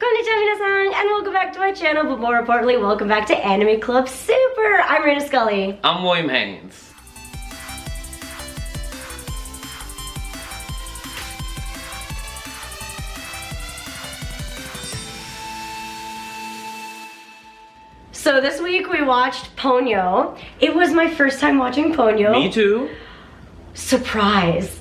Konnichiwa minasan, and welcome back to my channel, but more importantly, welcome back to Anime Club Super. I'm Reina Scully. I'm William Haynes. So this week we watched Ponyo. It was my first time watching Ponyo. Me too. Surprise.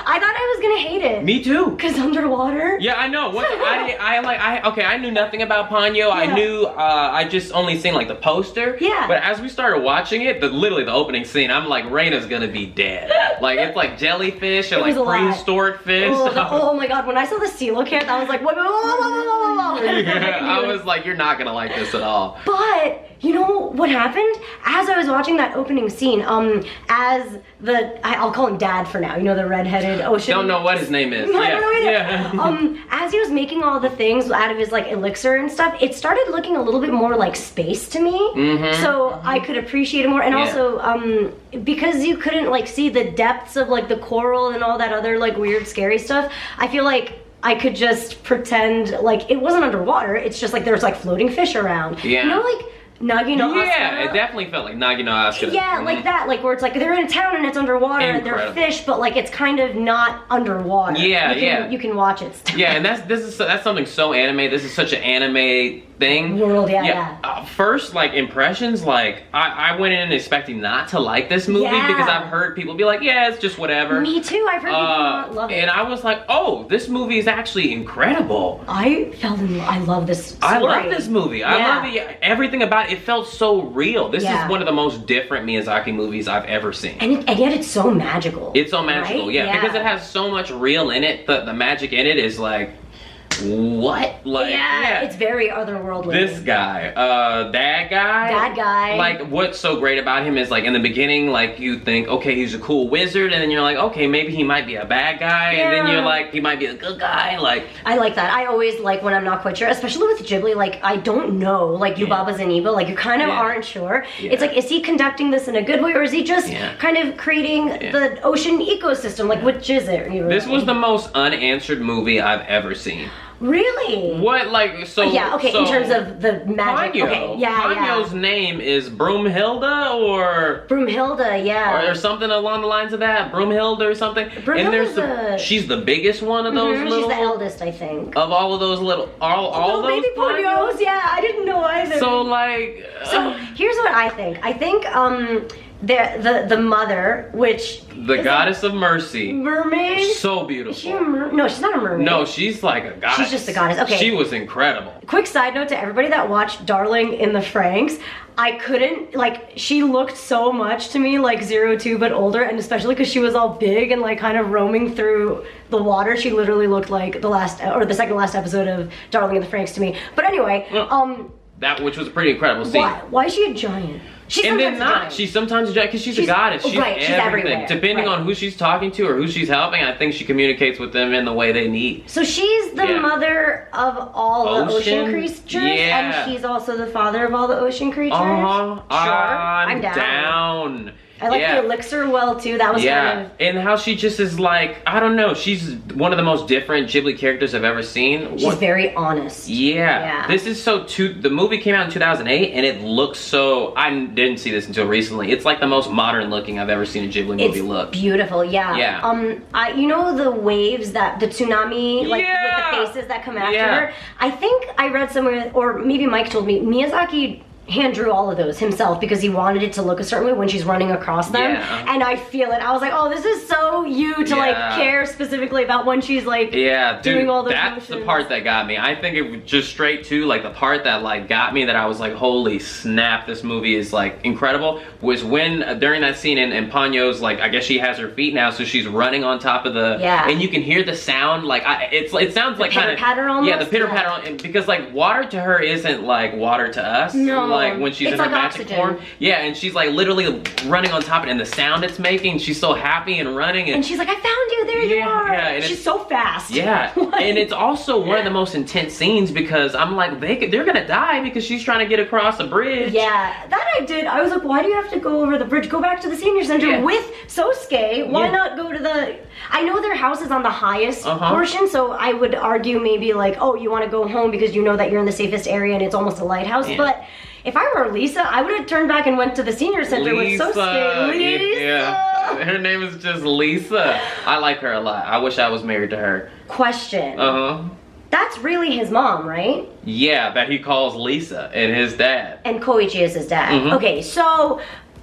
I thought I was gonna hate it. Me too. Cause underwater. Yeah, I know. I knew nothing about Ponyo. Yeah. I knew I just only seen like the poster. Yeah. But as we started watching it, literally the opening scene, I'm like, Reina's gonna be dead. Like it's like jellyfish or like prehistoric fish. Oh my god, when I saw the coelacanth, I was like, whoa. Yeah, I was like, you're not gonna like this at all. But you know what happened? As I was watching that opening scene, I'll call him Dad for now. You know, the redheaded ocean. Don't know what his name is. No, yeah. I don't know either. Yeah. As he was making all the things out of his like elixir and stuff, it started looking a little bit more like space to me. Mm-hmm. So I could appreciate it more, and also because you couldn't like see the depths of like the coral and all that other like weird, scary stuff. I feel like I could just pretend like it wasn't underwater. It's just like there's like floating fish around. Yeah. You know, like Nagi no Asuna? Yeah, it definitely felt like Nagi no Asuna. Yeah, like that, like where it's like they're in a town and it's underwater and they're fish, but like it's kind of not underwater. Yeah, you can watch it still. Yeah, and that's something so anime. This is such an anime thing. World, yeah. First, like impressions, like I went in expecting not to like this movie because I've heard people be like, yeah, it's just whatever. Me too. I've heard people not love it. And I was like, oh, this movie is actually incredible. I love this story. I love this movie. I love everything about it. It felt so real. This is one of the most different Miyazaki movies I've ever seen. And yet it's so magical. It's so magical, right? because it has so much real in it. The magic in it is like, what? Like, it's very otherworldly. This guy, Dad guy. Like, what's so great about him is like in the beginning, like you think, okay, he's a cool wizard, and then you're like, okay, maybe he might be a bad guy, and then you're like, he might be a good guy. Like, I like that. I always like when I'm not quite sure, especially with Ghibli. Like, I don't know, like Yubaba's and Iba, like you kind of aren't sure. It's like, is he conducting this in a good way, or is he just kind of creating the ocean ecosystem? Like, which is it? Really? This was the most unanswered movie I've ever seen. Really? What, like, so... in terms of the magic. Ponyo. Ponyo's name is Broomhilda, or... Broomhilda, Or something along the lines of that. Broomhilda or something. Broomhilda's she's the biggest one of those little... She's the eldest, I think. Of all of those little... All those baby Ponyos, yeah, I didn't know either. So, like... So, here's what I think. I think, the mother, which... The goddess of mercy. Mermaid? So beautiful. Is she a no, she's not a mermaid. No, she's like a goddess. She's just a goddess. Okay. She was incredible. Quick side note to everybody that watched Darling in the Franxx. I couldn't, like, she looked so much to me like 02 but older, and especially because she was all big and like kind of roaming through the water. She literally looked like the second to last episode of Darling in the Franxx to me. But anyway, that which was a pretty incredible scene. Why is she a giant? She's sometimes a giant because she's a goddess. She's everything. She's Depending on who she's talking to or who she's helping, I think she communicates with them in the way they need. So she's the mother of all the ocean creatures, and she's also the father of all the ocean creatures. Sure, I'm down. I like the elixir well too. That was kind of... And how she just is like, I don't know, she's one of the most different Ghibli characters I've ever seen. She's very honest. Yeah. This is the movie came out in 2008 and it looks so, I didn't see this until recently. It's like the most modern looking I've ever seen a Ghibli movie look. It's beautiful, yeah. You know the waves the tsunami, like with the faces that come after her? I think I read somewhere, or maybe Mike told me, Miyazaki hand drew all of those himself because he wanted it to look a certain way when she's running across them. And I feel it. I was like, oh, this is so you to like care specifically about when she's like doing all those that's motions. The part that got me. I think it was just straight to like the part that like got me, that I was like, holy snap, this movie is like incredible, was when during that scene in Ponyo's, like, I guess she has her feet now, so she's running on top of the and you can hear the sound, like it sounds like kind of pitter-patter almost. The pitter-patter, because like water to her isn't like water to us. No. Like when she's in her magic form. Yeah, and she's like literally running on top of it, and the sound it's making, she's so happy and running. And she's like, I found you, there you are. Yeah, and she's so fast. Yeah, and it's also one of the most intense scenes because I'm like, they're gonna die because she's trying to get across a bridge. Yeah, that I did. I was like, why do you have to go over the bridge? Go back to the senior center with Sosuke. Why not go to the... I know their house is on the highest portion, so I would argue maybe like, oh, you want to go home because you know that you're in the safest area and it's almost a lighthouse. Yeah. But if I were Lisa, I would have turned back and went to the senior center with Sosuke. Lisa. Yeah, her name is just Lisa. I like her a lot. I wish I was married to her. Question. That's really his mom, right? Yeah, that he calls Lisa and his dad. And Koichi is his dad. Okay, so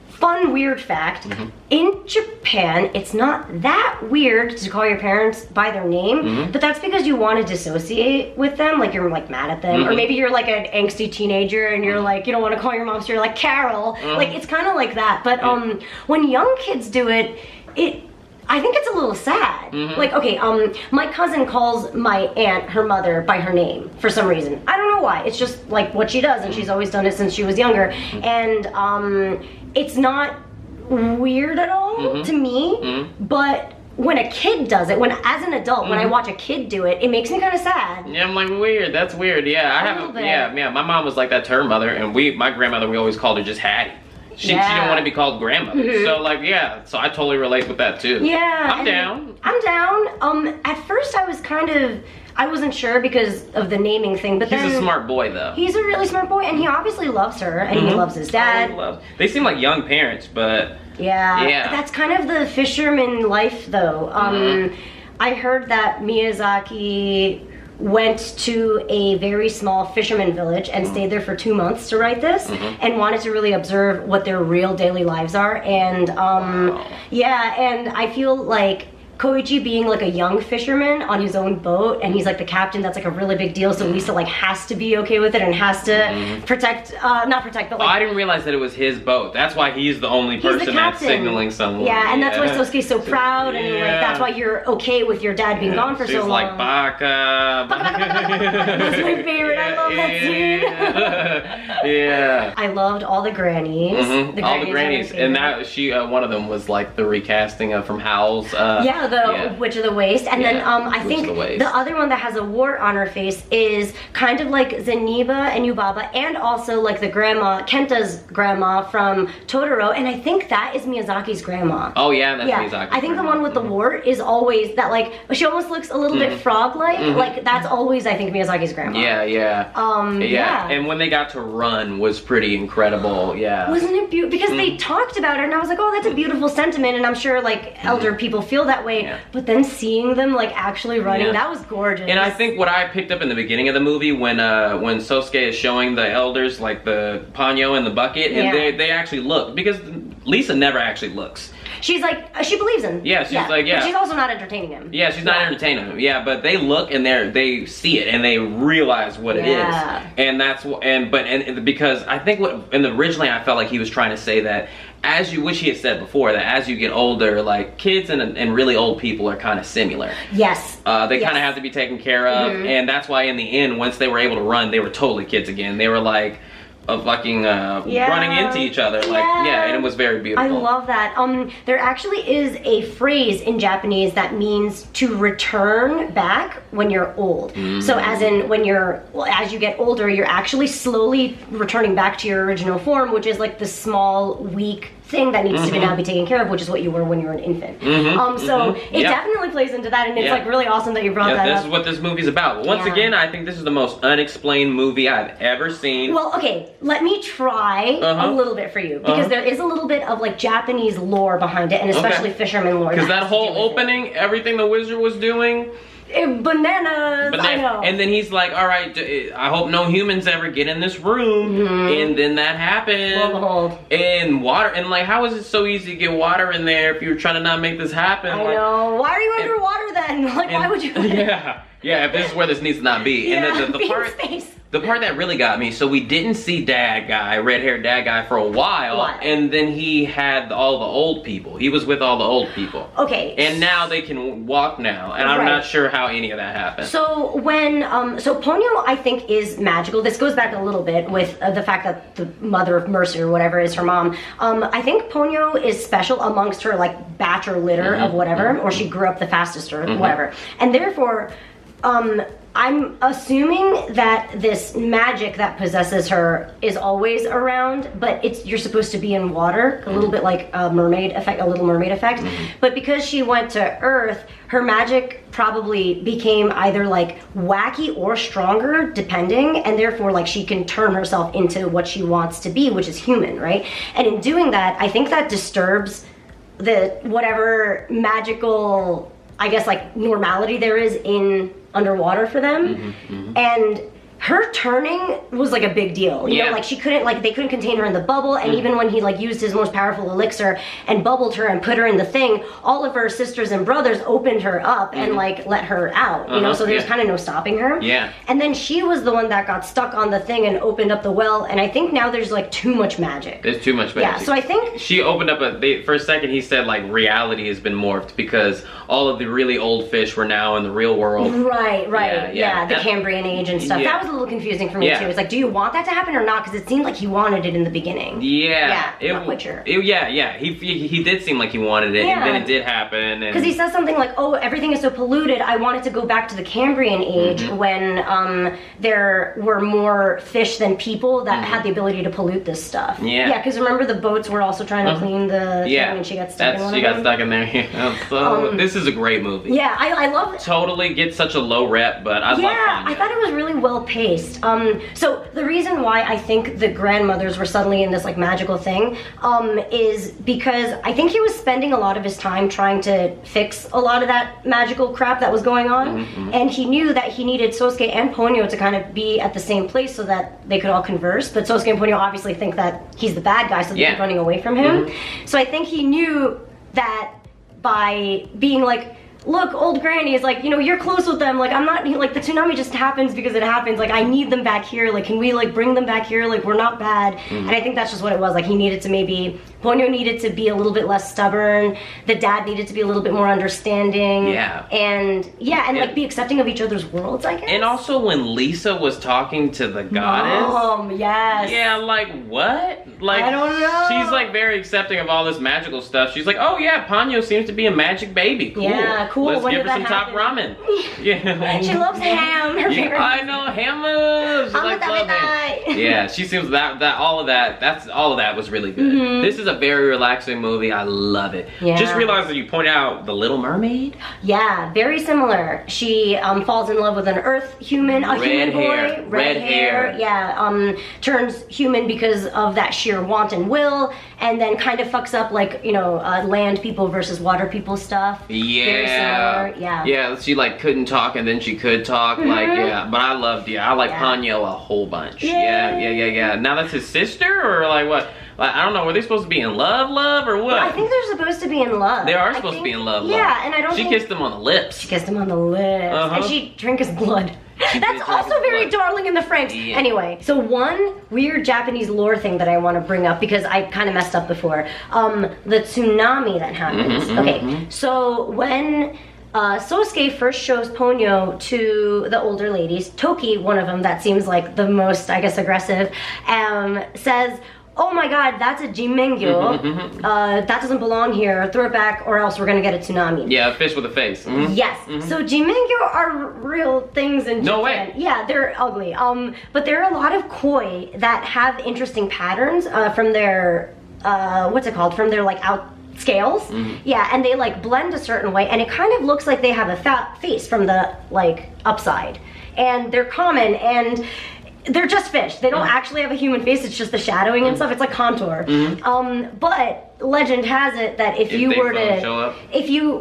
fun weird fact. In Japan, it's not that weird to call your parents by their name, but that's because you want to dissociate with them, like you're like mad at them, or maybe you're like an angsty teenager and you're like, you don't want to call your mom, so you're like Carol. Like it's kind of like that. But when young kids do it, I think it's a little sad. Like, okay, my cousin calls my aunt, her mother, by her name for some reason. I don't know why. It's just like what she does, and she's always done it since she was younger. And it's not weird at all to me, but when a kid does it, as an adult, when I watch a kid do it, it makes me kind of sad. Yeah, I'm like, weird. That's weird. Yeah, yeah. My mom was like that to her mother, and my grandmother, we always called her just Hattie. She didn't want to be called grandmother. So like, so I totally relate with that too. Yeah. I'm down. At first I wasn't sure because of the naming thing, but he's a smart boy though. He's a really smart boy, and he obviously loves her, and he loves his dad. They seem like young parents, but yeah. That's kind of the fisherman life though. I heard that Miyazaki went to a very small fisherman village and stayed there for 2 months to write this, and wanted to really observe what their real daily lives are. And and I feel like Koichi being like a young fisherman on his own boat, and he's like the captain, that's like a really big deal, so Lisa like has to be okay with it and has to protect, not protect, but like... I didn't realize that it was his boat. That's why he's the only person that's signaling someone. Yeah, and that's why Sosuke's so proud, and like that's why you're okay with your dad being gone for so long. She's like, Baka. That's my favorite, I love that scene. Yeah. I loved all the grannies. All the grannies, and that one of them was like the recasting of from Howl's. The Witch of the Waste, and then I think the other one that has a wart on her face is kind of like Zeniba and Yubaba, and also like the grandma, Kenta's grandma from Totoro, and I think that is Miyazaki's grandma. Oh yeah, that's Miyazaki's I think the one with the wart is always that, like, she almost looks a little bit frog-like, like that's always, I think, Miyazaki's grandma. Yeah. And when they got to run was pretty incredible. Wasn't it beautiful? Because they talked about her, and I was like, oh, that's a beautiful sentiment, and I'm sure like elder people feel that way. But then seeing them like actually running, that was gorgeous. And I think what I picked up in the beginning of the movie when Sosuke is showing the elders like the Ponyo and the bucket, and they actually look, because Lisa never actually looks. She's like, she believes him. Yeah, she's like, But she's also not entertaining him. Yeah, she's not entertaining him. Yeah, but they look and they see it and they realize what it is. And that's because I think originally I felt like he was trying to say that which he had said before, that as you get older, like kids and really old people are kind of similar. Yes. They kind of have to be taken care of, and that's why in the end, once they were able to run, they were totally kids again. They were like fucking running into each other, and it was very beautiful. I love that. There actually is a phrase in Japanese that means to return back when you're old. So as in as you get older, you're actually slowly returning back to your original form, which is like the small, weak thing that needs to now be taken care of, which is what you were when you were an infant. So it definitely plays into that, and it's like really awesome that you brought that up. This is what this movie's about. Once again, I think this is the most unexplained movie I've ever seen. Well, okay, let me try a little bit for you, because there is a little bit of like Japanese lore behind it, and especially fisherman lore. Because that whole opening, everything the wizard was doing, bananas, I know. And then he's like, all right, I hope no humans ever get in this room. And then that happened. Lo and behold. And water, and like, how is it so easy to get water in there if you're trying to not make this happen? I know. Why are you underwater then? Like, why would you? Yeah, if this is where this needs to not be. And the part that really got me, so we didn't see red-haired dad guy for a while, and then he had all the old people. He was with all the old people. Okay. And now they can walk now, and I'm not sure how any of that happened. So when, so Ponyo, I think, is magical. This goes back a little bit with the fact that the mother of Mercy or whatever is her mom. I think Ponyo is special amongst her like batch or litter of whatever, or she grew up the fastest or whatever. And therefore, I'm assuming that this magic that possesses her is always around, but you're supposed to be in water, a little bit like a mermaid effect, a little mermaid effect. But because she went to Earth, her magic probably became either like wacky or stronger, depending, and therefore like she can turn herself into what she wants to be, which is human, right? And in doing that, I think that disturbs the whatever magical, I guess, like normality there is in underwater for them. And her turning was like a big deal. You know, like she couldn't, like they couldn't contain her in the bubble, and even when he like used his most powerful elixir and bubbled her and put her in the thing, all of her sisters and brothers opened her up and like let her out, you know, so there's kind of no stopping her. And then she was the one that got stuck on the thing and opened up the well, and I think now there's like too much magic. There's too much magic. Yeah, so I think she opened up for a second he said like reality has been morphed because all of the really old fish were now in the real world. Right, yeah, the Cambrian age and stuff. That was a little confusing for me too. It's like, do you want that to happen or not? Because it seemed like he wanted it in the beginning. Not quite sure. He did seem like he wanted it, and then it did happen. Because he says something like, "Oh, everything is so polluted. I wanted to go back to the Cambrian age when there were more fish than people that had the ability to pollute this stuff." Yeah, because remember the boats were also trying to clean the thing and she got stuck in one of them. She got stuck in there. So this is a great movie. Yeah, I love it. Totally gets such a low rep, but I love Ponyo. I thought it was really well paced. So the reason why I think the grandmothers were suddenly in this like magical thing is because I think he was spending a lot of his time trying to fix a lot of that magical crap that was going on, and he knew that he needed Sosuke and Ponyo to kind of be at the same place so that they could all converse, but Sosuke and Ponyo obviously think that he's the bad guy, so they keep running away from him. So I think he knew that by being like, look, old granny is like, you know, you're close with them, like I'm not, like the tsunami just happens because it happens, like I need them back here, like can we like bring them back here, like we're not bad. And I think that's just what it was, like he needed to maybe, Ponyo needed to be a little bit less stubborn, the dad needed to be a little bit more understanding, and like be accepting of each other's worlds, I guess. And also when Lisa was talking to the goddess, like what? Like I don't know. She's like very accepting of all this magical stuff. She's like, oh yeah, Ponyo seems to be a magic baby. Cool. Cool. Let's when give her some top happen? ramen. She loves ham. Her favorite. I know ham moves. She likes love ham. Yeah, she seems that all of that was really good. This is a very relaxing movie. I love it. Just realized that you pointed out The Little Mermaid. Yeah, very similar. She falls in love with an Earth human, a human boy, red hair. Yeah, turns human because of that sheer want and will, and then kind of fucks up like, you know, land people versus water people stuff. Very similar. Yeah, she like couldn't talk and then she could talk. Like, but I loved I like Ponyo a whole bunch. Yeah. Now that's his sister or like what? Like, I don't know, were they supposed to be in love or what? Well, I think they're supposed to be in love. They are supposed to be in love. Yeah, and I don't She kissed him on the lips. She kissed him on the lips. And she drank his blood. That's also very darling in the Franxx. Anyway, so one weird Japanese lore thing that I want to bring up because I kind of messed up before. The tsunami that happens. So when Sosuke first shows Ponyo to the older ladies, Toki, one of them that seems like the most, I guess, aggressive, says, oh my god, that's a jimengyo. That doesn't belong here. Throw it back or else we're gonna get a tsunami. Yeah, a fish with a face. Yes. So jimengyo are real things in Japan. No way. Yeah, they're ugly. But there are a lot of koi that have interesting patterns from their, what's it called? From their like out scales. Yeah, and they like blend a certain way and it kind of looks like they have a fat face from the like upside. And they're common and they're just fish. They don't actually have a human face. It's just the shadowing and stuff. It's like contour. But legend has it that if you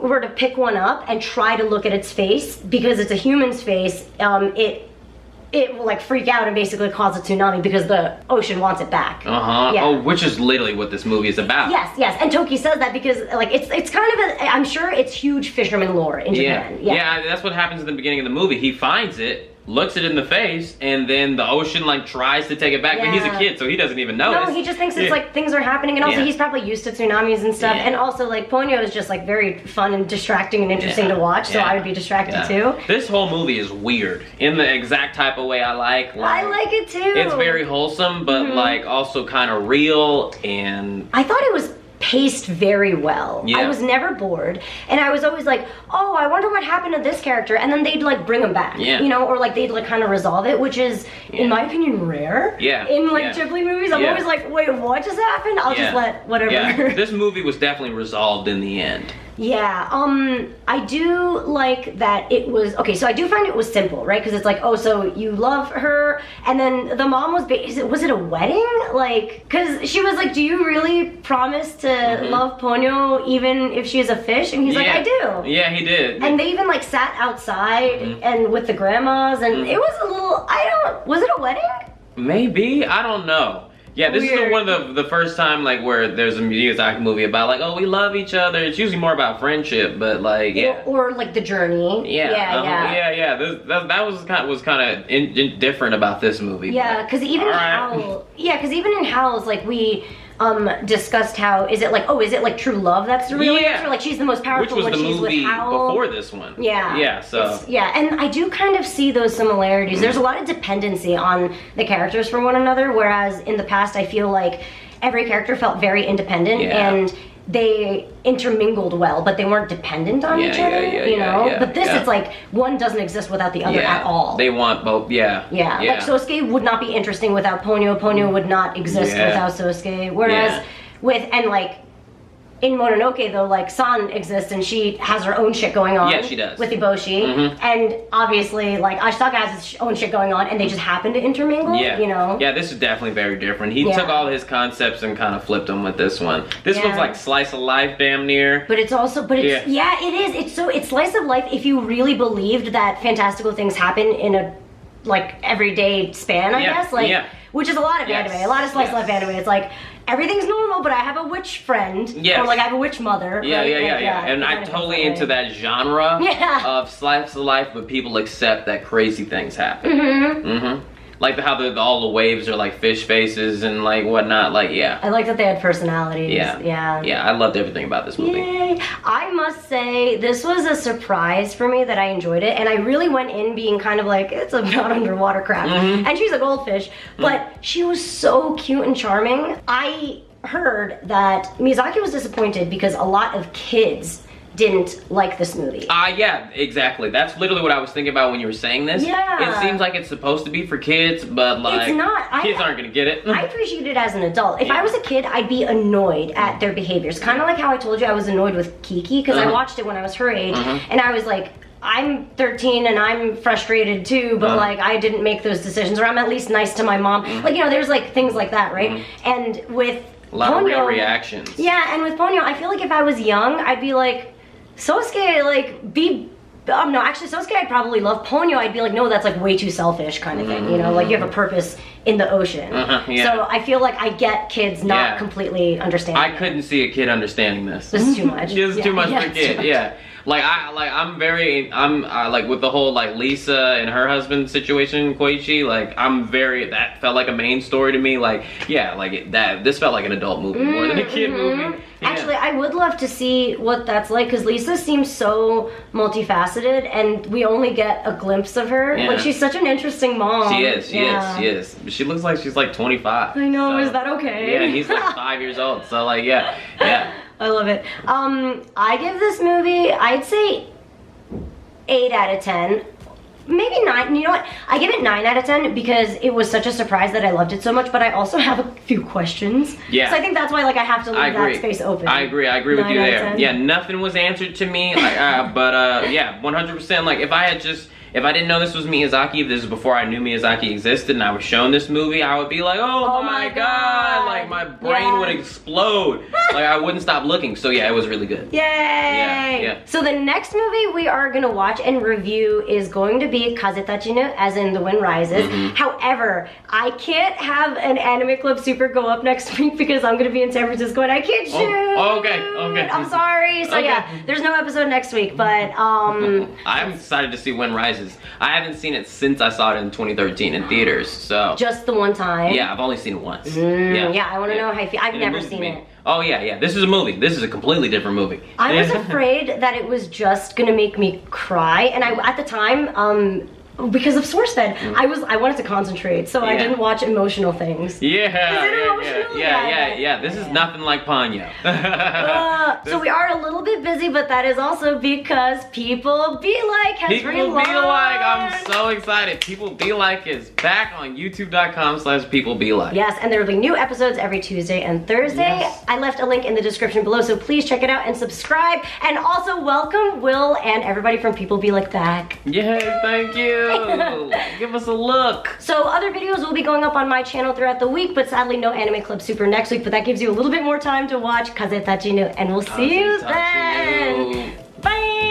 were to pick one up and try to look at its face, because it's a human's face, it will like freak out and basically cause a tsunami because the ocean wants it back. Oh, which is literally what this movie is about. Yes. And Toki says that because like it's kind of I'm sure it's huge fisherman lore in Japan. Yeah, that's what happens in the beginning of the movie. He finds it, looks it in the face, and then the ocean like tries to take it back, but he's a kid, so he doesn't even notice. No, he just thinks it's like things are happening, and also he's probably used to tsunamis and stuff, and also like Ponyo is just like very fun and distracting and interesting to watch, so I would be distracted too. This whole movie is weird in the exact type of way I like. I like it too. It's very wholesome, but like also kind of real, and I thought it was paced very well. Yeah. I was never bored, and I was always like, oh, I wonder what happened to this character, and then they'd like bring him back, you know, or like they'd like kind of resolve it, which is, in my opinion, rare. In like Ghibli movies, I'm always like, wait, what just happened? I'll just let whatever. Yeah. This movie was definitely resolved in the end. Yeah, I do like that it was, okay, so I do find it was simple, right? Because it's like, oh, so you love her, and then the mom was, was it a wedding? Like, because she was like, do you really promise to love Ponyo even if she's a fish? And he's like, I do. Yeah, he did. And they even like sat outside and with the grandmas, and it was a little, was it a wedding? Maybe, I don't know. Yeah, this is one of the first time like where there's a Miyazaki movie about like, oh, we love each other. It's usually more about friendship, but like or like the journey. That was kind of different about this movie. Yeah, because even in Howl's like we discussed how is it like true love that's the real answer? Like she's the most powerful when she's with Howl. Before this one. Yeah. Yeah, so. And I do kind of see those similarities. There's a lot of dependency on the characters for one another, whereas in the past I feel like every character felt very independent and they intermingled well, but they weren't dependent on each other, you know? But this, it's like, one doesn't exist without the other at all. They want both, like Sosuke would not be interesting without Ponyo, Ponyo would not exist without Sosuke, whereas in Mononoke though, like San exists and she has her own shit going on. Yeah, she does. With Iboshi, and obviously like Ashitaka has his own shit going on, and they just happen to intermingle. You know. Yeah, this is definitely very different. He took all his concepts and kind of flipped them with this one. This one's like slice of life, damn near. But it's also, it is. It's slice of life if you really believed that fantastical things happen in a like everyday span, I guess. Like, which is a lot of anime, a lot of slice of life anime. It's like, everything's normal, but I have a witch friend. Or like I have a witch mother. And I'm totally into that genre of slice of life, but people accept that crazy things happen. Like how all the waves are like fish faces and like whatnot. Like I like that they had personalities. I loved everything about this movie. Yay. I must say this was a surprise for me that I enjoyed it, and I really went in being kind of like, it's about underwater crap, and she's a goldfish, but she was so cute and charming. I heard that Miyazaki was disappointed because a lot of kids didn't like this movie. Yeah, exactly. That's literally what I was thinking about when you were saying this. It seems like it's supposed to be for kids, but like it's not. Kids aren't gonna get it. I appreciate it as an adult. If I was a kid, I'd be annoyed at their behaviors. Kind of like how I told you I was annoyed with Kiki because I watched it when I was her age, and I was like, I'm 13 and I'm frustrated too, but like I didn't make those decisions, or I'm at least nice to my mom. Like, you know, there's like things like that, right? And with a lot Ponyo, of real reactions. Yeah, and with Ponyo, I feel like if I was young, I'd be like, Sosuke, like, no, actually, Sosuke I'd probably love. Ponyo, I'd be like, no, that's like way too selfish kind of thing, you know? Like, you have a purpose in the ocean. So I feel like I get kids not completely understanding I couldn't see a kid understanding this. This is too much. This is too much for a kid, Like I'm like with the whole like Lisa and her husband situation, Koichi, like that felt like a main story to me. Like this felt like an adult movie more than a kid movie. Actually, I would love to see what that's like, because Lisa seems so multifaceted and we only get a glimpse of her. Like, she's such an interesting mom. She is. She looks like she's like 25. I know, so. Is that okay? Yeah, and he's like 5 years old, so like yeah. I love it. I give this movie, I'd say 8 out of 10. Maybe 9. You know what? I give it 9 out of 10 because it was such a surprise that I loved it so much, but I also have a few questions. So I think that's why like I have to leave that space open. I agree with you there. Yeah, nothing was answered to me, like, but 100%, like if I didn't know this was Miyazaki, if this is before I knew Miyazaki existed and I was shown this movie, I would be like, oh my god, like my brain would explode. Like I wouldn't stop looking. So yeah, it was really good. Yay! So the next movie we are gonna watch and review is going to be Kazetachinu, as in The Wind Rises. However, I can't have an Anime Club Super go up next week because I'm gonna be in San Francisco and I can't shoot. Okay. I'm sorry. So yeah, there's no episode next week, but I'm excited to see Wind Rises. I haven't seen it since I saw it in 2013 in theaters, so. Just the one time? Yeah, I've only seen it once. I want to know how you feel. I've never seen it. Oh yeah. This is a movie. This is a completely different movie. I was afraid that it was just gonna make me cry, and at the time, because of SourceFed. I wanted to concentrate, so I didn't watch emotional things. Yeah. This is nothing like Ponyo. So we are a little bit busy, but that is also because People Be Like has relaunched. People Be Like, I'm so excited. People Be Like is back on youtube.com/peoplebelike. Yes, and there will be new episodes every Tuesday and Thursday. Yes. I left a link in the description below, so please check it out and subscribe. And also welcome Will and everybody from People Be Like back. Yay, thank you. Give us a look. So other videos will be going up on my channel throughout the week, but sadly no Anime Club Super next week, but that gives you a little bit more time to watch Kaze Tachi no, and we'll see you then. Bye.